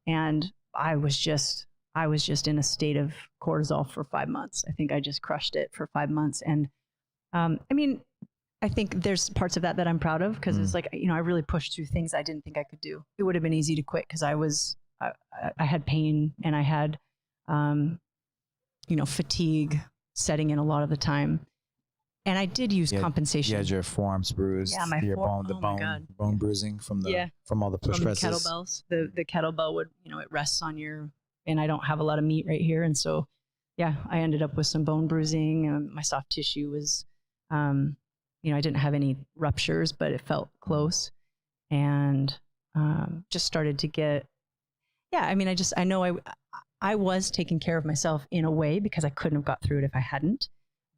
And I was just in a state of cortisol for 5 months. I think I just crushed it for 5 months. And I mean, I think there's parts of that I'm proud of, because it's like, I really pushed through things I didn't think I could do. It would have been easy to quit because I had pain, and I had, fatigue setting in a lot of the time. And I did use compensation. You had your forearms bruised. Yeah, bone bruising from all the push presses. The kettlebells. The kettlebell would, it rests on your, and I don't have a lot of meat right here. And so, I ended up with some bone bruising, and my soft tissue was, I didn't have any ruptures, but it felt close, and just started to get, I know I was taking care of myself in a way, because I couldn't have got through it if I hadn't,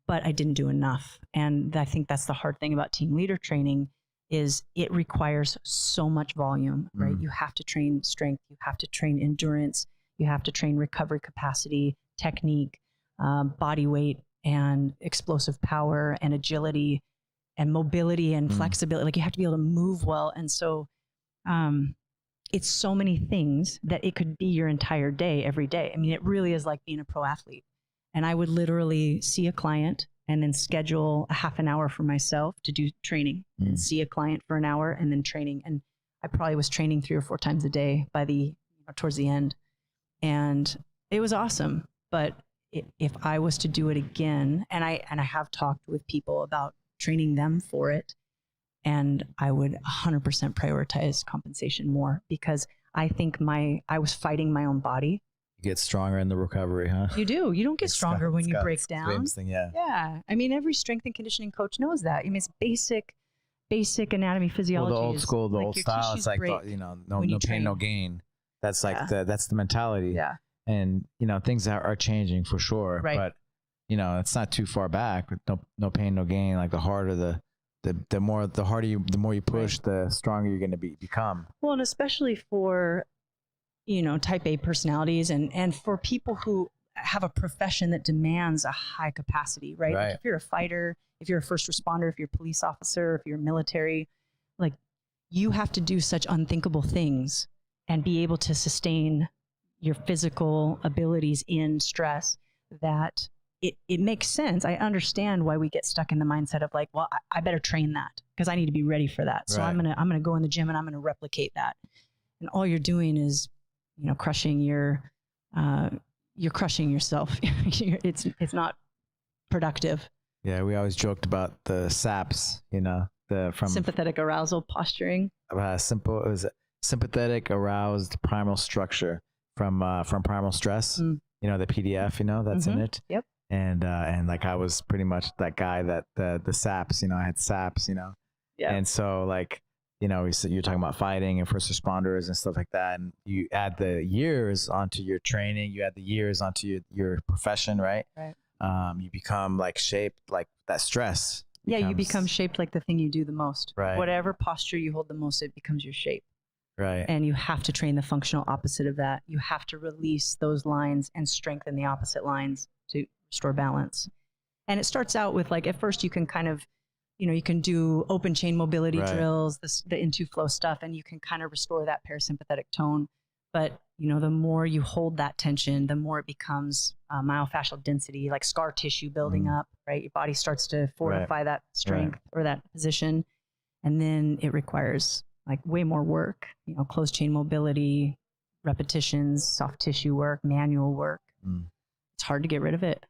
but I didn't do enough. And I think that's the hard thing about team leader training, is it requires so much volume, right? You have to train strength, you have to train endurance, you have to train recovery capacity, technique, body weight, and explosive power, and agility, and mobility, and flexibility. Like, you have to be able to move well. And so it's so many things that it could be your entire day, every day. I mean, it really is like being a pro athlete. And I would literally see a client and then schedule a half an hour for myself to do training, and see a client for an hour and then training. And I probably was training 3 or 4 times a day by towards the end. And it was awesome. But if I was to do it again, and I have talked with people about training them for it, and I would 100% prioritize compensation more, because I think I was fighting my own body. You get stronger in the recovery, huh? You do. You don't get stronger when you break down. Thing, yeah. Yeah. I mean, every strength and conditioning coach knows that. I mean, it's basic anatomy, physiology. Well, the old school, the old style, it's like, no pain, no gain. That's like that's the mentality. Yeah. And, things are changing for sure. Right. But, it's not too far back. No pain, no gain. Like, the harder the more you push, the stronger you're going to become. Well, and especially for, type A personalities, and for people who have a profession that demands a high capacity, right? Like, if you're a fighter, if you're a first responder, if you're a police officer, if you're military, like, you have to do such unthinkable things and be able to sustain your physical abilities in stress, that it makes sense. I understand why we get stuck in the mindset of like, well, I better train that because I need to be ready for that. So I'm gonna go in the gym and I'm gonna replicate that. And all you're doing is, crushing you're crushing yourself. It's not productive. Yeah, we always joked about the SAPs, from sympathetic arousal posturing. It was sympathetic aroused primal structure from Primal Stress. The PDF, that's in it. Yep. And like, I was pretty much that guy that the SAPs, I had SAPs, Yeah. And so, like, you're talking about fighting and first responders and stuff like that. And you add the years onto your training, you add the years onto your profession, right? Right. You become like shaped like that stress. You become shaped like the thing you do the most. Right. Whatever posture you hold the most, it becomes your shape. Right. And you have to train the functional opposite of that. You have to release those lines and strengthen the opposite lines to restore balance. And it starts out with, like, at first you can kind of, you can do open chain mobility drills, the into flow stuff, and you can kind of restore that parasympathetic tone. But, the more you hold that tension, the more it becomes myofascial density, like scar tissue building up, right? Your body starts to fortify that strength or that position. And then it requires like way more work, closed chain mobility, repetitions, soft tissue work, manual work. It's hard to get rid of it.